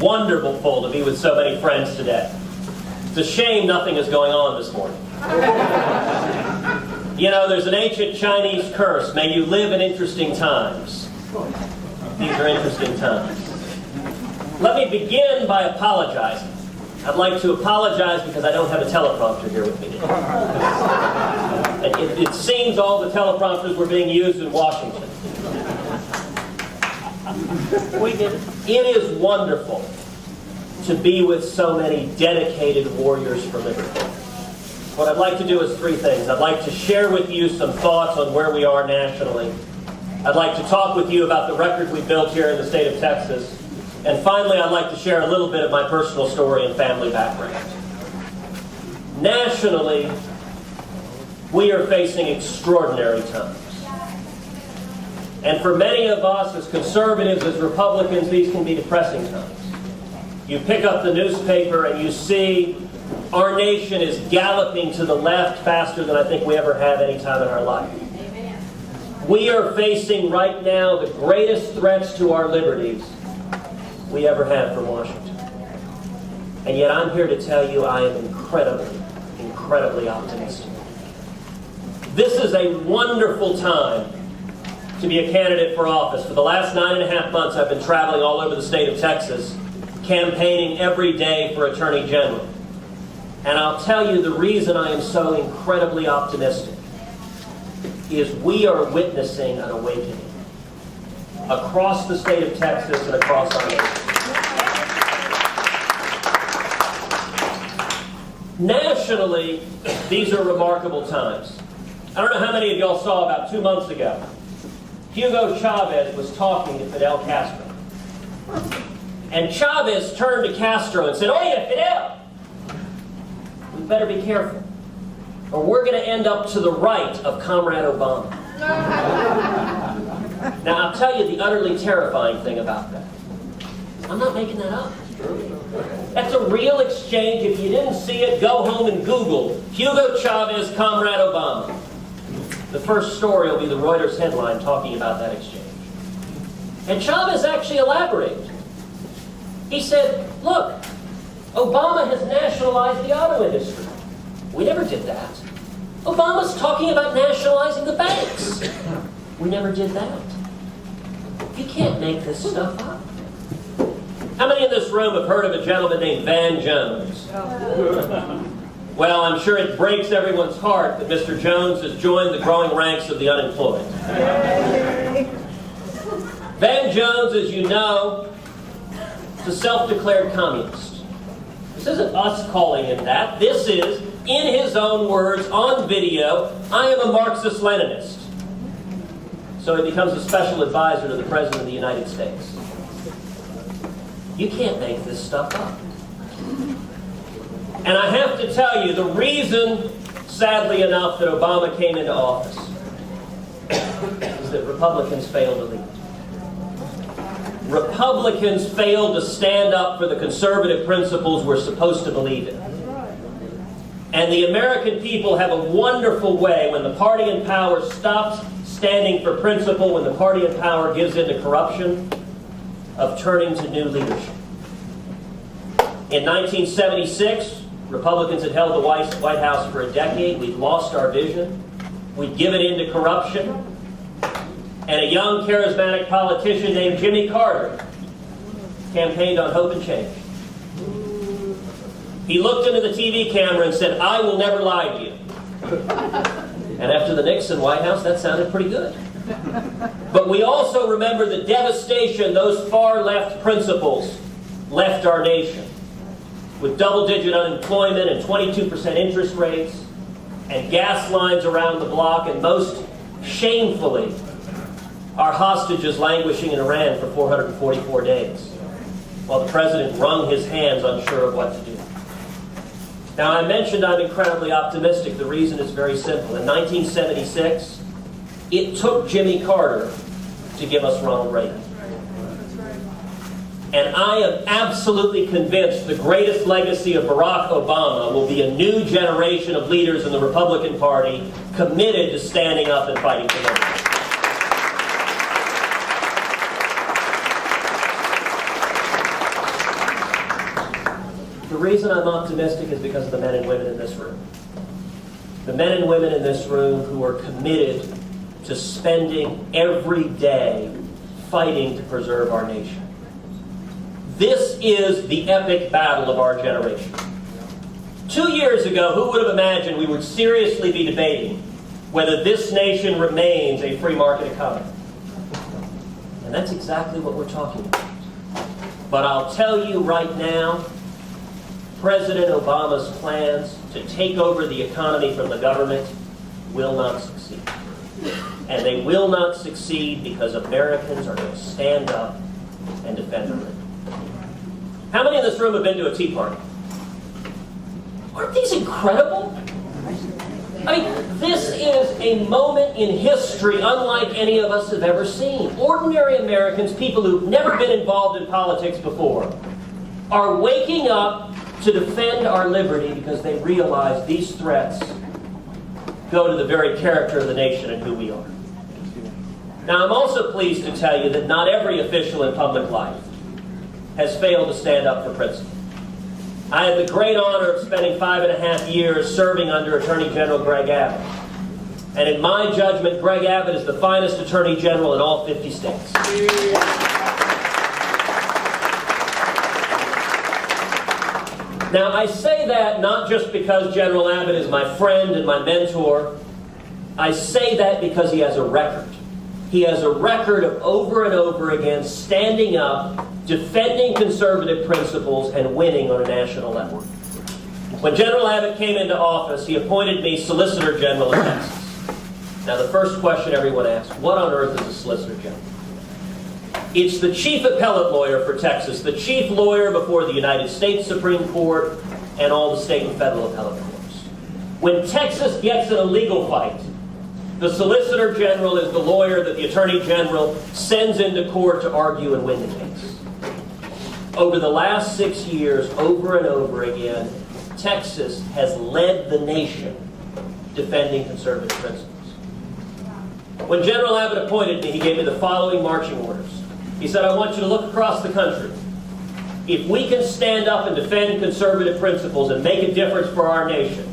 wonderful to be with so many friends today. It's a shame nothing is going on this morning. You know, there's an ancient Chinese curse, may you live in interesting times. These are interesting times. Let me begin by apologizing. I'd like to apologize because I don't have a teleprompter here with me today. It seems all the teleprompters were being used in Washington. We did it. It is wonderful to be with so many dedicated warriors for liberty. What I'd like to do is three things. I'd like to share with you some thoughts on where we are nationally. I'd like to talk with you about the record we built here in the state of Texas. And finally, I'd like to share a little bit of my personal story and family background. Nationally, we are facing extraordinary times. And for many of us, as conservatives, as Republicans, these can be depressing times. You pick up the newspaper and you see our nation is galloping to the left faster than I think we ever have any time in our life. We are facing right now the greatest threats to our liberties we ever had from Washington. And yet I'm here to tell you I am incredibly optimistic. This is a wonderful time to be a candidate for office. For the last 9.5 months I've been traveling all over the state of Texas, campaigning every day for Attorney General. And I'll tell you the reason I am so incredibly optimistic is we are witnessing an awakening across the state of Texas and across our nation. Nationally, these are remarkable times. I don't know how many of y'all saw about 2 months ago, Hugo Chavez was talking to Fidel Castro. And Chavez turned to Castro and said, "Oye, Fidel, we better be careful, or we're going to end up to the right of Comrade Obama." Now, I'll tell you the utterly terrifying thing about that. I'm not making that up. That's a real exchange. If you didn't see it, go home and Google Hugo Chavez, Comrade Obama. The first story will be the Reuters headline talking about that exchange. And Chavez actually elaborated. He said, "Look, Obama has nationalized the auto industry. We never did that. Obama's talking about nationalizing the banks. We never did that. You can't make this stuff up." How many in this room have heard of a gentleman named Van Jones? Well, I'm sure it breaks everyone's heart that Mr. Jones has joined the growing ranks of the unemployed. Van Jones, as you know, is a self-declared communist. This isn't us calling him that. This is, in his own words, on video, "I am a Marxist-Leninist." So he becomes a special advisor to the President of the United States. You can't make this stuff up. And I have to tell you, the reason, sadly enough, that Obama came into office is that Republicans failed to lead. Republicans failed to stand up for the conservative principles we're supposed to believe in. And the American people have a wonderful way, when the party in power stops standing for principle, when the party in power gives in to corruption, of turning to new leadership. In 1976, Republicans had held the White House for a decade. We'd lost our vision. We'd given in to corruption. And a young, charismatic politician named Jimmy Carter campaigned on hope and change. He looked into the TV camera and said, "I will never lie to you." And after the Nixon White House, that sounded pretty good. But we also remember the devastation those far-left principles left our nation, with double-digit unemployment and 22% interest rates, and gas lines around the block, and most shamefully, our hostages languishing in Iran for 444 days, while the president wrung his hands unsure of what to do. Now, I mentioned I'm incredibly optimistic. The reason is very simple. In 1976, it took Jimmy Carter to give us Ronald Reagan. And I am absolutely convinced the greatest legacy of Barack Obama will be a new generation of leaders in the Republican Party committed to standing up and fighting for liberty. The reason I'm optimistic is because of the men and women in this room. The men and women in this room who are committed to spending every day fighting to preserve our nation. This is the epic battle of our generation. 2 years ago, who would have imagined we would seriously be debating whether this nation remains a free market economy? And that's exactly what we're talking about. But I'll tell you right now, President Obama's plans to take over the economy from the government will not succeed. And they will not succeed because Americans are going to stand up and defend their liberty. How many in this room have been to a Tea Party? Aren't these incredible? I mean, this is a moment in history unlike any of us have ever seen. Ordinary Americans, people who've never been involved in politics before, are waking up to defend our liberty because they realize these threats go to the very character of the nation and who we are. Now, I'm also pleased to tell you that not every official in public life has failed to stand up for principle. I had the great honor of spending 5.5 years serving under Attorney General Greg Abbott. And in my judgment, Greg Abbott is the finest Attorney General in all 50 states. Now, I say that not just because General Abbott is my friend and my mentor. I say that because he has a record. He has a record of over and over again standing up, defending conservative principles, and winning on a national level. When General Abbott came into office, he appointed me Solicitor General of Texas. Now, the first question everyone asks, what on earth is a Solicitor General? It's the chief appellate lawyer for Texas, the chief lawyer before the United States Supreme Court and all the state and federal appellate courts. When Texas gets in a legal fight, the Solicitor General is the lawyer that the Attorney General sends into court to argue and win the case. Over the last 6 years, over and over again, Texas has led the nation defending conservative principles. When General Abbott appointed me, he gave me the following marching orders. He said, I want you to look across the country. If we can stand up and defend conservative principles and make a difference for our nation,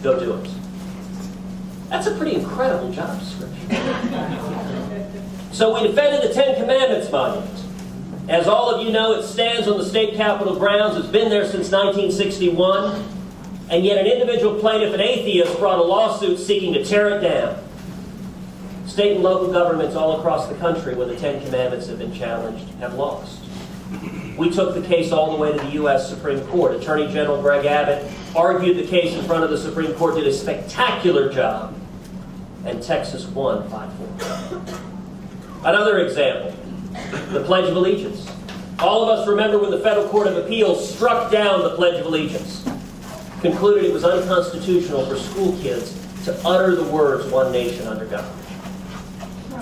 go do it. That's a pretty incredible job description. So we defended the Ten Commandments Monument. As all of you know, it stands on the state capitol grounds. It's been there since 1961. And yet an individual plaintiff, an atheist, brought a lawsuit seeking to tear it down. State and local governments all across the country where the Ten Commandments have been challenged have lost. We took the case all the way to the U.S. Supreme Court. Attorney General Greg Abbott argued the case in front of the Supreme Court, did a spectacular job, and Texas won 5-4. Another example, the Pledge of Allegiance. All of us remember when the Federal Court of Appeals struck down the Pledge of Allegiance, concluded it was unconstitutional for school kids to utter the words, one nation under God.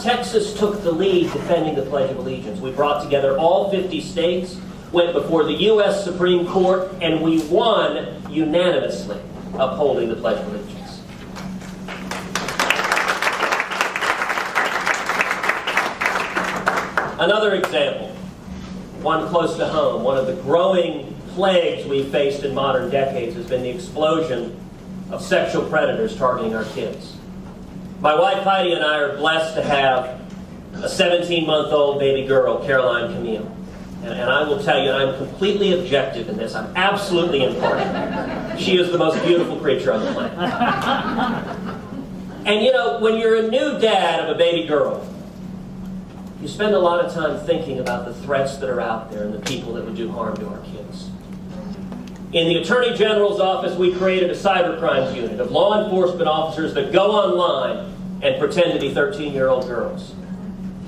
Texas took the lead defending the Pledge of Allegiance. We brought together all 50 states, went before the U.S. Supreme Court, and we won unanimously upholding the Pledge of Allegiance. Another example, one close to home, one of the growing plagues we've faced in modern decades has been the explosion of sexual predators targeting our kids. My wife Heidi and I are blessed to have a 17-month-old baby girl, Caroline Camille. And I will tell you, I'm completely objective in this. I'm absolutely impartial. She is the most beautiful creature on the planet. And you know, when you're a new dad of a baby girl, you spend a lot of time thinking about the threats that are out there and the people that would do harm to our kids. In the Attorney General's office, we created a cybercrimes unit of law enforcement officers that go online and pretend to be 13-year-old girls.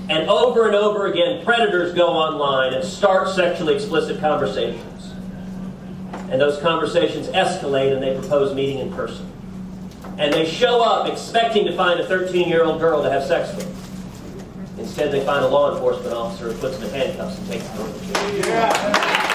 And over again, predators go online and start sexually explicit conversations. And those conversations escalate and they propose meeting in person. And they show up expecting to find a 13-year-old girl to have sex with. Instead, they find a law enforcement officer who puts them in handcuffs and takes them over to jail.